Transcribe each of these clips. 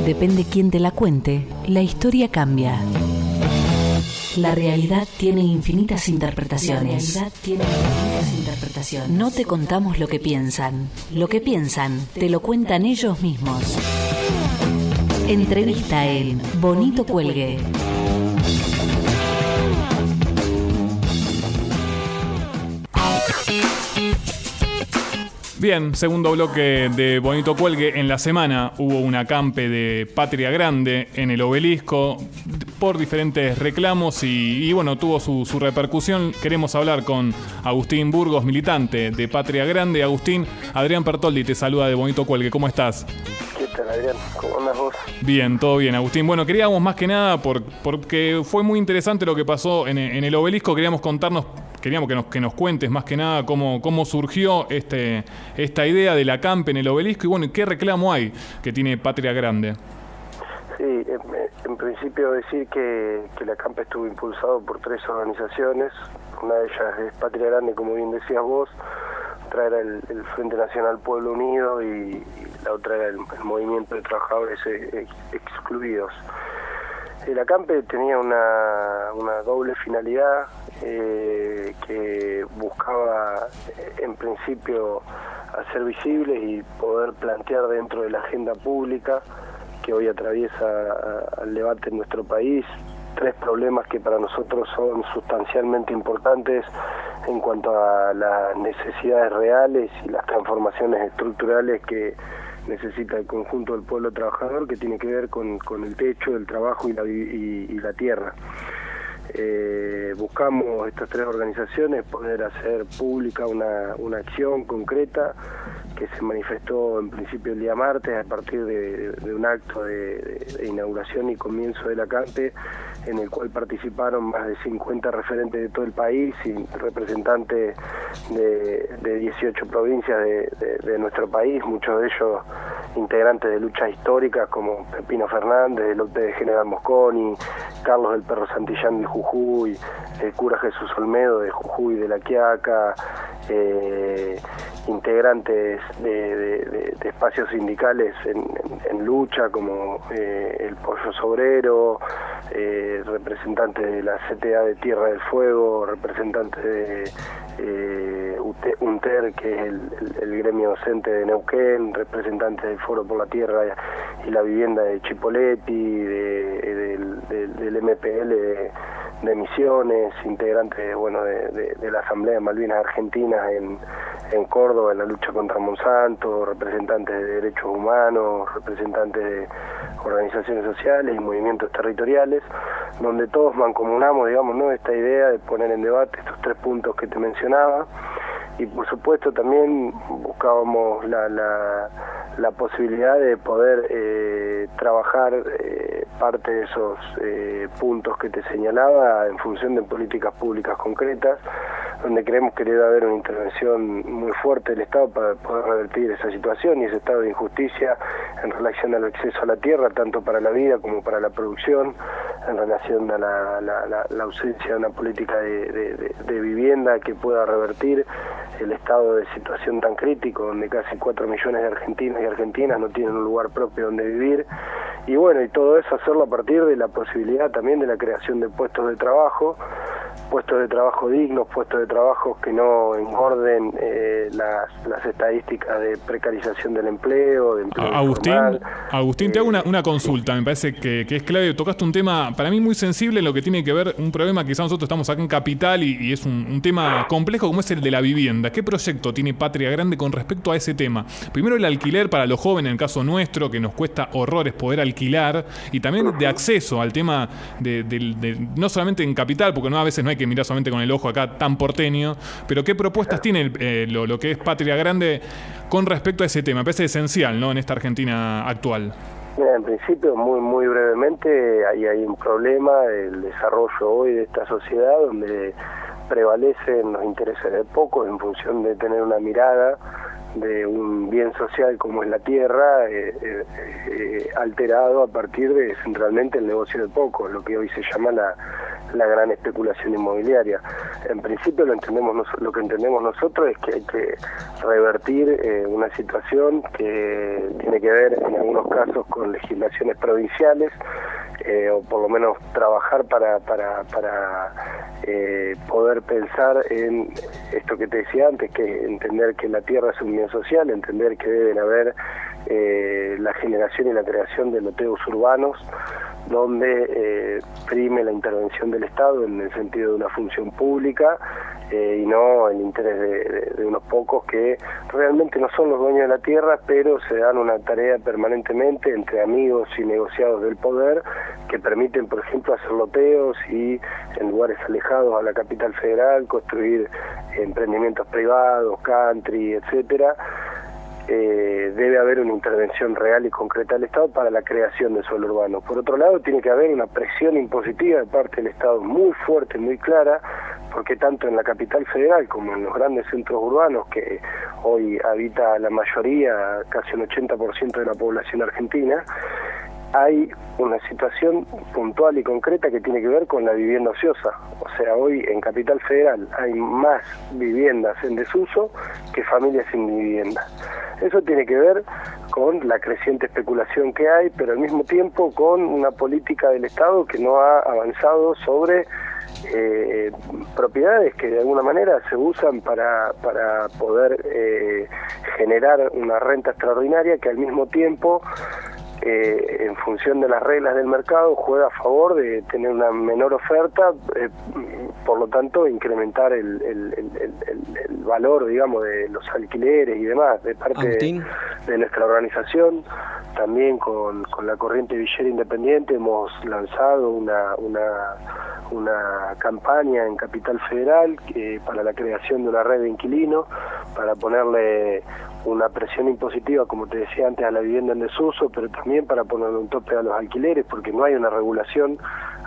Depende quién te la cuente, la historia cambia. La realidad tiene infinitas interpretaciones. No te contamos lo que piensan. Lo que piensan, te lo cuentan ellos mismos. Entrevista en Bonito Cuelgue. Bien, segundo bloque de Bonito Cuelgue. En la semana hubo un acampe de Patria Grande en el Obelisco por diferentes reclamos y bueno, tuvo su repercusión. Queremos hablar con Agustín Burgos, militante de Patria Grande. Agustín, Adrián Pertoldi te saluda de Bonito Cuelgue. ¿Cómo estás? ¿Qué tal, Adrián? ¿Cómo andas vos? Bien, todo bien, Agustín. Bueno, queríamos más que nada, porque fue muy interesante lo que pasó en el Obelisco, queríamos que nos cuentes más que nada cómo surgió esta idea del acampe en el Obelisco y bueno, ¿qué reclamo hay que tiene Patria Grande? Sí, en principio decir que el acampe estuvo impulsado por 3 organizaciones. Una de ellas es Patria Grande, como bien decías vos, otra era el Frente Nacional Pueblo Unido y la otra era el Movimiento de Trabajadores Excluidos. El acampe tenía una doble finalidad que buscaba en principio hacer visibles y poder plantear dentro de la agenda pública que hoy atraviesa al debate en nuestro país 3 problemas que para nosotros son sustancialmente importantes en cuanto a las necesidades reales y las transformaciones estructurales que necesita el conjunto del pueblo trabajador, que tiene que ver con el techo, el trabajo y la tierra. Buscamos estas 3 organizaciones poder hacer pública una acción concreta que se manifestó en principio el día martes a partir de un acto de inauguración y comienzo del acampe, en el cual participaron más de 50 referentes de todo el país y representantes de 18 provincias de nuestro país, muchos de ellos integrantes de luchas históricas como Pepino Fernández, el Lote de General Mosconi, Carlos del Perro Santillán de Jujuy, el cura Jesús Olmedo de Jujuy de La Quiaca, integrantes de espacios sindicales en lucha como el Pollo Sobrero, representantes de la CTA de Tierra del Fuego, representantes de UNTER, que es el gremio docente de Neuquén, representantes del Foro por la Tierra y la Vivienda de Chipoleti, del MPL de Misiones, integrantes de la Asamblea de Malvinas Argentinas en Córdoba en la lucha contra Monsanto, representantes de derechos humanos, representantes de organizaciones sociales y movimientos territoriales, donde todos mancomunamos, esta idea de poner en debate estos 3 puntos que te mencionaba. Y por supuesto también buscábamos la posibilidad de poder trabajar parte de esos puntos que te señalaba en función de políticas públicas concretas, donde creemos que debe haber una intervención muy fuerte del Estado para poder revertir esa situación y ese estado de injusticia en relación al acceso a la tierra, tanto para la vida como para la producción, en relación a la ausencia de una política de vivienda que pueda revertir el estado de situación tan crítico, donde casi 4 millones de argentinos y argentinas no tienen un lugar propio donde vivir, y todo eso hacerlo a partir de la posibilidad también de la creación de puestos de trabajo dignos, puestos de trabajo que no engorden las estadísticas de precarización del empleo, de empleo informal. Agustín, te hago una consulta, me parece que es clave. Tocaste un tema para mí muy sensible en lo que tiene que ver, un problema que quizás nosotros estamos acá en Capital y es un tema complejo como es el de la vivienda. ¿Qué proyecto tiene Patria Grande con respecto a ese tema? Primero, el alquiler para los jóvenes, en el caso nuestro, que nos cuesta horrores poder alquilar, y también de acceso al tema de no solamente en Capital, porque a veces no hay que mirar solamente con el ojo acá tan porteño, pero ¿qué propuestas tiene lo que es Patria Grande con respecto a ese tema? Me parece esencial, ¿no?, en esta Argentina actual. Mira, en principio, muy brevemente, hay un problema del desarrollo hoy de esta sociedad donde prevalecen los intereses de pocos en función de tener una mirada de un bien social como es la tierra, alterado a partir de centralmente el negocio de pocos, lo que hoy se llama la gran especulación inmobiliaria. En principio lo que entendemos nosotros es que hay que revertir una situación que tiene que ver en algunos casos con legislaciones provinciales, o por lo menos trabajar para poder pensar en esto que te decía antes, que entender que la tierra es un bien social, entender que deben haber la generación y la creación de loteos urbanos donde prime la intervención del Estado en el sentido de una función pública y no el interés de unos pocos que realmente no son los dueños de la tierra, pero se dan una tarea permanentemente entre amigos y negociados del poder que permiten, por ejemplo, hacer loteos y en lugares alejados a la capital federal construir emprendimientos privados, country, etcétera. Debe haber una intervención real y concreta del Estado para la creación de suelo urbano. Por otro lado, tiene que haber una presión impositiva de parte del Estado muy fuerte, muy clara, porque tanto en la capital federal como en los grandes centros urbanos, que hoy habita la mayoría, casi un 80% de la población argentina, hay una situación puntual y concreta que tiene que ver con la vivienda ociosa. O sea, hoy en Capital Federal hay más viviendas en desuso que familias sin vivienda. Eso tiene que ver con la creciente especulación que hay, pero al mismo tiempo con una política del Estado que no ha avanzado sobre propiedades que de alguna manera se usan para poder generar una renta extraordinaria que al mismo tiempo en función de las reglas del mercado juega a favor de tener una menor oferta, por lo tanto incrementar el valor, digamos, de los alquileres y demás. De parte de nuestra organización, también con la Corriente Villera Independiente hemos lanzado una campaña en Capital Federal para la creación de una red de inquilinos, para ponerle una presión impositiva, como te decía antes, a la vivienda en desuso, pero también para ponerle un tope a los alquileres, porque no hay una regulación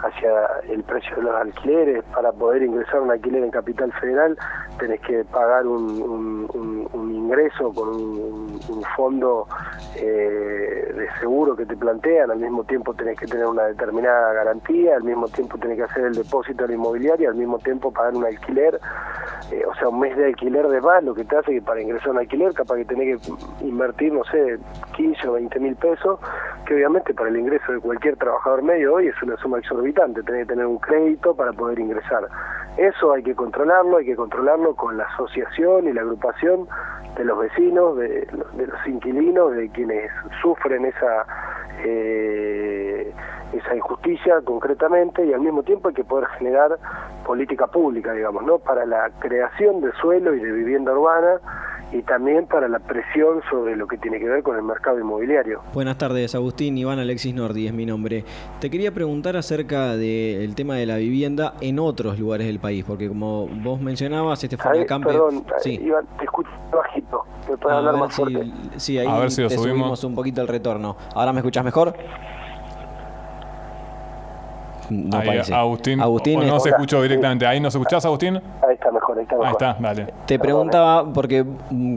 hacia el precio de los alquileres. Para poder ingresar a un alquiler en Capital Federal tenés que pagar un ingreso con un fondo de seguro que te plantean, al mismo tiempo tenés que tener una determinada garantía, al mismo tiempo tenés que hacer el depósito de la inmobiliaria, al mismo tiempo pagar un alquiler, o sea, un mes de alquiler de más, lo que te hace que para ingresar a un alquiler capaz que tenés que invertir, no sé, 15 o 20 mil pesos, que obviamente para el ingreso de cualquier trabajador medio hoy es una suma exorbitante, tenés que tener un crédito para poder ingresar. Eso hay que controlarlo con la asociación y la agrupación de los vecinos, de los inquilinos, de quienes sufren esa injusticia concretamente, y al mismo tiempo hay que poder generar política pública, digamos, ¿no?, para la creación de suelo y de vivienda urbana, y también para la presión sobre lo que tiene que ver con el mercado inmobiliario. Buenas tardes, Agustín. Iván Alexis Nordi es mi nombre. Te quería preguntar acerca del tema de la vivienda en otros lugares del país, porque como vos mencionabas, este fue una campaña... Perdón, sí. Iván, te escucho bajito. ¿Me puedes hablar más fuerte? Sí, ahí a ver si lo subimos un poquito el retorno. ¿Ahora me escuchás mejor? No ahí, parece. Agustín no se escuchó directamente. ¿Ahí nos escuchás, Agustín? Ahí está mejor. Ahí está, dale. Te preguntaba, porque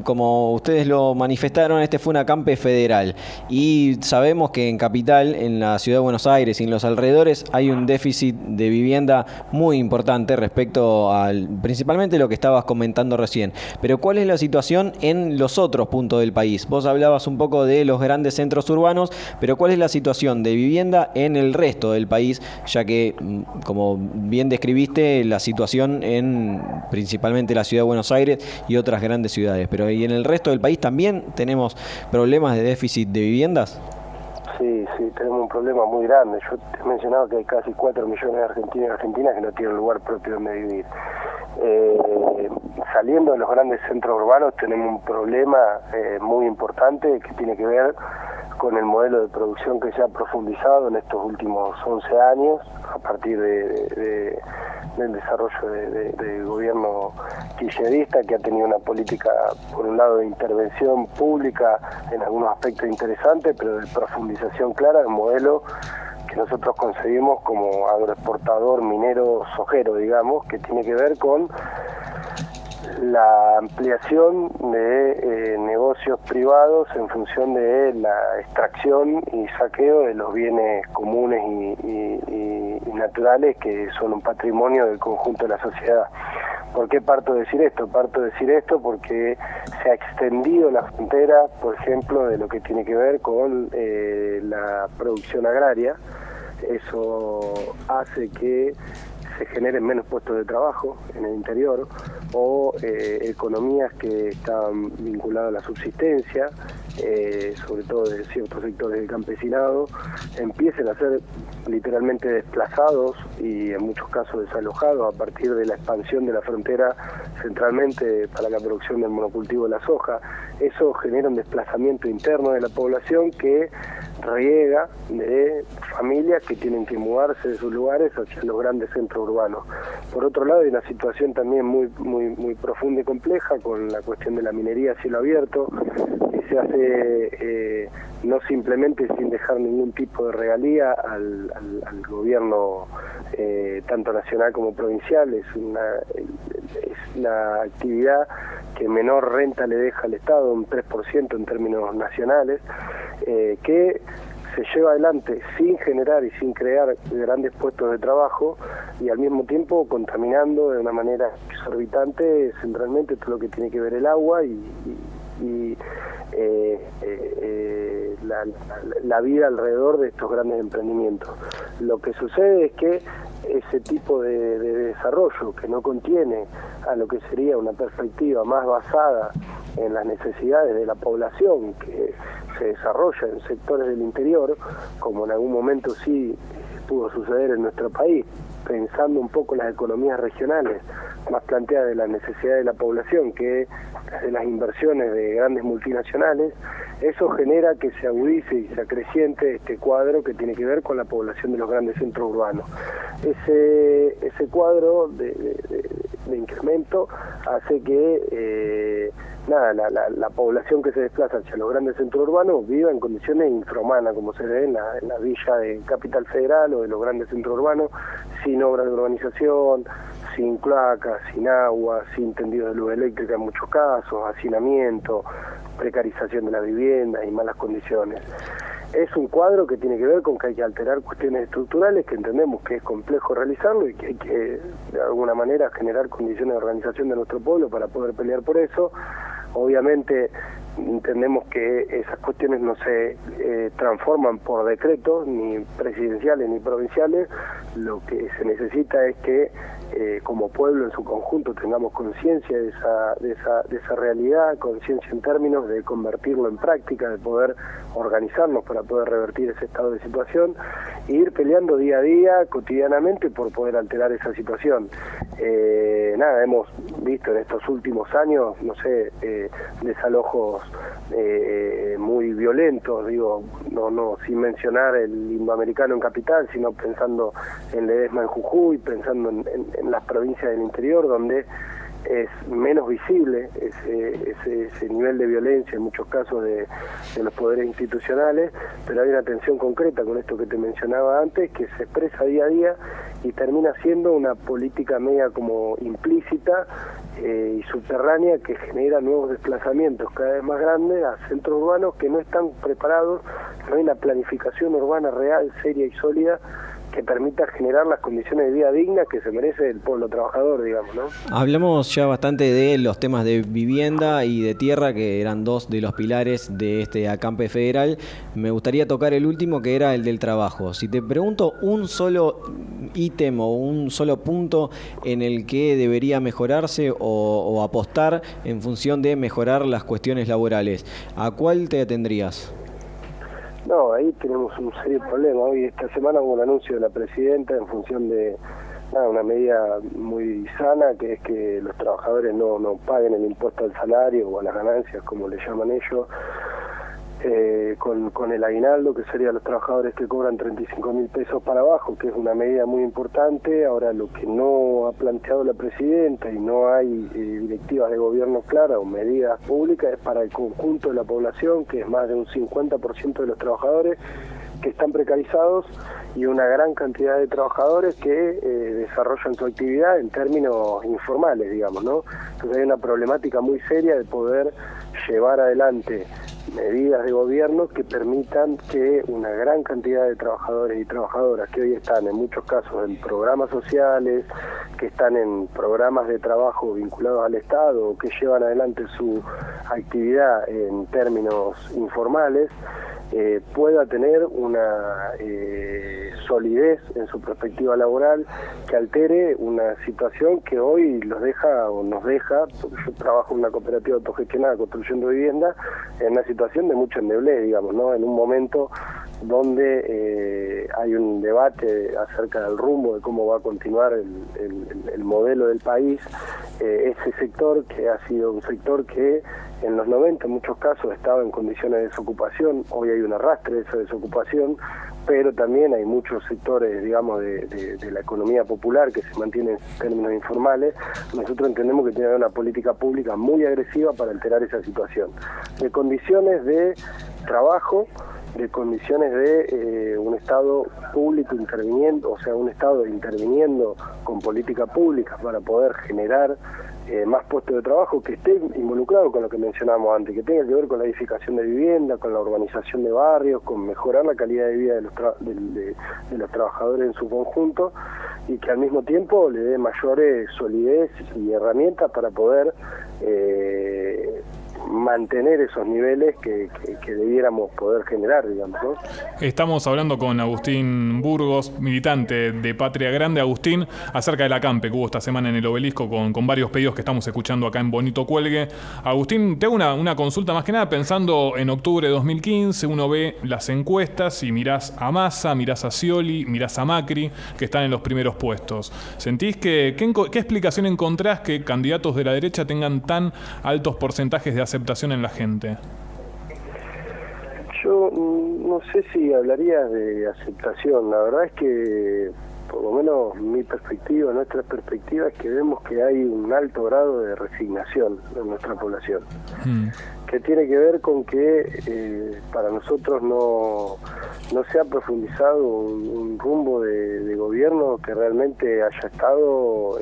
como ustedes lo manifestaron, este fue una campe federal. Y sabemos que en Capital, en la ciudad de Buenos Aires y en los alrededores, hay un déficit de vivienda muy importante respecto al, principalmente lo que estabas comentando recién. Pero ¿cuál es la situación en los otros puntos del país? Vos hablabas un poco de los grandes centros urbanos, pero ¿cuál es la situación de vivienda en el resto del país? Ya que, como bien describiste, la situación en principalmente la ciudad de Buenos Aires y otras grandes ciudades, pero ¿y en el resto del país también tenemos problemas de déficit de viviendas? Sí, tenemos un problema muy grande. Yo te he mencionado que hay casi 4 millones de argentinos y argentinas que no tienen lugar propio donde vivir. Saliendo de los grandes centros urbanos tenemos un problema muy importante que tiene que ver con el modelo de producción que se ha profundizado en estos últimos 11 años a partir del desarrollo del gobierno kirchnerista, que ha tenido una política, por un lado, de intervención pública en algunos aspectos interesantes, pero de profundización clara del modelo que nosotros concebimos como agroexportador minero sojero, digamos, que tiene que ver con la ampliación de negocios privados en función de la extracción y saqueo de los bienes comunes y naturales que son un patrimonio del conjunto de la sociedad. ¿Por qué parto de decir esto? Parto de decir esto porque se ha extendido la frontera, por ejemplo, de lo que tiene que ver con la producción agraria. Eso hace que se generen menos puestos de trabajo en el interior o economías que están vinculadas a la subsistencia, sobre todo de ciertos sectores del campesinado, empiecen a ser literalmente desplazados y en muchos casos desalojados a partir de la expansión de la frontera centralmente para la producción del monocultivo de la soja. Eso genera un desplazamiento interno de la población que riega de familias que tienen que mudarse de sus lugares hacia los grandes centros urbanos. Por otro lado, hay una situación también muy profunda y compleja con la cuestión de la minería a cielo abierto, que se hace no simplemente sin dejar ningún tipo de regalía al gobierno tanto nacional como provincial. Es la actividad que menor renta le deja al Estado, un 3% en términos nacionales, que se lleva adelante sin generar y sin crear grandes puestos de trabajo y al mismo tiempo contaminando de una manera exorbitante centralmente todo lo que tiene que ver el agua y la vida alrededor de estos grandes emprendimientos. Lo que sucede es que ese tipo de desarrollo que no contiene a lo que sería una perspectiva más basada en las necesidades de la población que se desarrolla en sectores del interior, como en algún momento sí pudo suceder en nuestro país, pensando un poco las economías regionales, más planteadas de las necesidades de la población que de las inversiones de grandes multinacionales, eso genera que se agudice y se acreciente este cuadro que tiene que ver con la población de los grandes centros urbanos. Ese cuadro de incremento hace que la población que se desplaza hacia los grandes centros urbanos viva en condiciones infrahumanas, como se ve en la villa de Capital Federal o de los grandes centros urbanos, sin obras de urbanización, sin cloacas, sin agua, sin tendidos de luz eléctrica en muchos casos, hacinamiento, precarización de la vivienda y malas condiciones. Es un cuadro que tiene que ver con que hay que alterar cuestiones estructurales, que entendemos que es complejo realizarlo y que hay que de alguna manera generar condiciones de organización de nuestro pueblo para poder pelear por eso. Obviamente entendemos que esas cuestiones no se transforman por decretos, ni presidenciales ni provinciales. Lo que se necesita es que como pueblo en su conjunto tengamos conciencia de esa realidad, conciencia en términos de convertirlo en práctica, de poder organizarnos para poder revertir ese estado de situación e ir peleando día a día, cotidianamente, por poder alterar esa situación. Hemos visto en estos últimos años, desalojos muy violentos, no sin mencionar el indoamericano en Capital, sino pensando en Ledesma en Jujuy, pensando en las provincias del interior, donde es menos visible ese nivel de violencia en muchos casos de los poderes institucionales, pero hay una tensión concreta con esto que te mencionaba antes, que se expresa día a día y termina siendo una política media como implícita y subterránea que genera nuevos desplazamientos cada vez más grandes a centros urbanos que no están preparados, no hay una planificación urbana real, seria y sólida que permita generar las condiciones de vida dignas que se merece el pueblo trabajador, digamos, ¿no? Hablamos ya bastante de los temas de vivienda y de tierra, que eran dos de los pilares de este acampe federal. Me gustaría tocar el último, que era el del trabajo. Si te pregunto un solo ítem o un solo punto en el que debería mejorarse o apostar en función de mejorar las cuestiones laborales, ¿a cuál te atendrías? No, ahí tenemos un serio problema. Hoy, esta semana, hubo un anuncio de la presidenta en función de una medida muy sana, que es que los trabajadores no paguen el impuesto al salario o a las ganancias, como le llaman ellos, con el aguinaldo, que serían los trabajadores que cobran 35.000 pesos para abajo, que es una medida muy importante. Ahora, lo que no ha planteado la presidenta y no hay directivas de gobierno claras o medidas públicas es para el conjunto de la población, que es más de un 50% de los trabajadores que están precarizados y una gran cantidad de trabajadores que desarrollan su actividad en términos informales, digamos, ¿no? Entonces hay una problemática muy seria de poder llevar adelante medidas de gobierno que permitan que una gran cantidad de trabajadores y trabajadoras que hoy están en muchos casos en programas sociales, que están en programas de trabajo vinculados al Estado, o que llevan adelante su actividad en términos informales, pueda tener una solidez en su perspectiva laboral que altere una situación que hoy los deja o nos deja, porque yo trabajo en una cooperativa autogestionada construyendo vivienda, en una situación de mucho endeblez, digamos, ¿no? En un momento donde hay un debate acerca del rumbo de cómo va a continuar el modelo del país, ese sector que ha sido un sector que en los 90 en muchos casos estaba en condiciones de desocupación, hoy hay un arrastre de esa desocupación, pero también hay muchos sectores, digamos, de la economía popular que se mantienen en términos informales. Nosotros entendemos que tiene que haber una política pública muy agresiva para alterar esa situación, de condiciones de trabajo, de condiciones de un Estado público interviniendo, o sea, un Estado interviniendo con política pública para poder generar más puestos de trabajo, que esté involucrado con lo que mencionábamos antes, que tenga que ver con la edificación de vivienda, con la urbanización de barrios, con mejorar la calidad de vida de los trabajadores en su conjunto, y que al mismo tiempo le dé mayores solidez y herramientas para poder mantener esos niveles que debiéramos poder generar, digamos, ¿no? Estamos hablando con Agustín Burgos, militante de Patria Grande. Agustín, acerca de la CAMPE que hubo esta semana en el Obelisco con varios pedidos que estamos escuchando acá en Bonito Cuelgue. Agustín, te hago una consulta más que nada pensando en octubre de 2015, uno ve las encuestas y mirás a Massa, mirás a Scioli, mirás a Macri, que están en los primeros puestos. ¿Sentís qué explicación encontrás que candidatos de la derecha tengan tan altos porcentajes de aceptación en la gente? Yo no sé si hablaría de aceptación. La verdad es que, por lo menos mi perspectiva, nuestra perspectiva, es que vemos que hay un alto grado de resignación en nuestra población, que tiene que ver con que para nosotros no se ha profundizado un rumbo de gobierno que realmente haya estado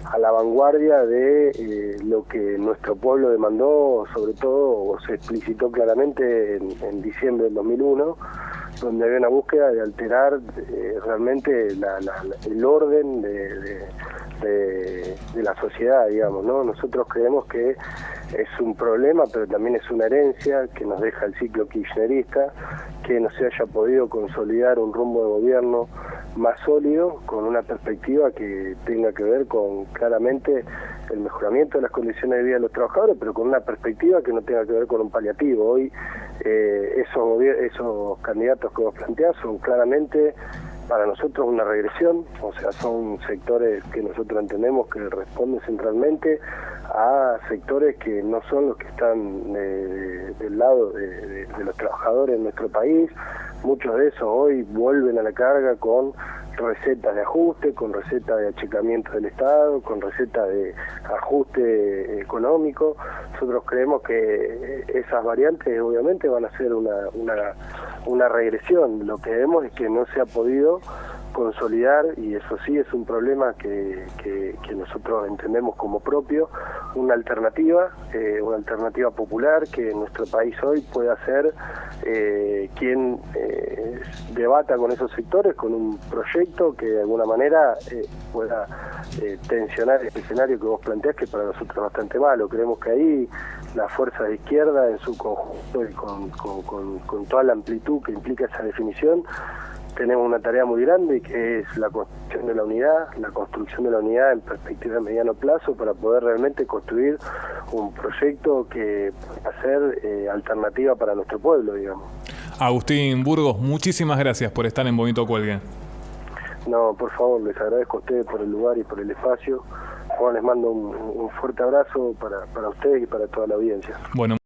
a la vanguardia de lo que nuestro pueblo demandó, sobre todo, o se explicitó claramente en diciembre del 2001, donde había una búsqueda de alterar realmente el orden de la sociedad, digamos, ¿no? Nosotros creemos que es un problema, pero también es una herencia que nos deja el ciclo kirchnerista, que no se haya podido consolidar un rumbo de gobierno más sólido, con una perspectiva que tenga que ver con claramente el mejoramiento de las condiciones de vida de los trabajadores, pero con una perspectiva que no tenga que ver con un paliativo. Hoy esos candidatos que vos planteás son claramente para nosotros una regresión, o sea, son sectores que nosotros entendemos que responden centralmente a sectores que no son los que están del lado de los trabajadores en nuestro país. Muchos de esos hoy vuelven a la carga con recetas de ajuste, con recetas de achicamiento del Estado, con recetas de ajuste económico. Nosotros creemos que esas variantes obviamente van a ser una regresión. Lo que vemos es que no se ha podido consolidar, y eso sí es un problema que nosotros entendemos como propio, una alternativa popular que en nuestro país hoy pueda ser quien debata con esos sectores con un proyecto que de alguna manera pueda tensionar el escenario que vos planteás, que para nosotros es bastante malo. Creemos que ahí la fuerza de izquierda en su conjunto y con toda la amplitud que implica esa definición, tenemos una tarea muy grande, que es la construcción de la unidad en perspectiva de mediano plazo, para poder realmente construir un proyecto que pueda ser alternativa para nuestro pueblo, digamos. Agustín Burgos, muchísimas gracias por estar en Bonito Cuelgue. No, por favor, les agradezco a ustedes por el lugar y por el espacio. Bueno, les mando un fuerte abrazo para ustedes y para toda la audiencia. Bueno.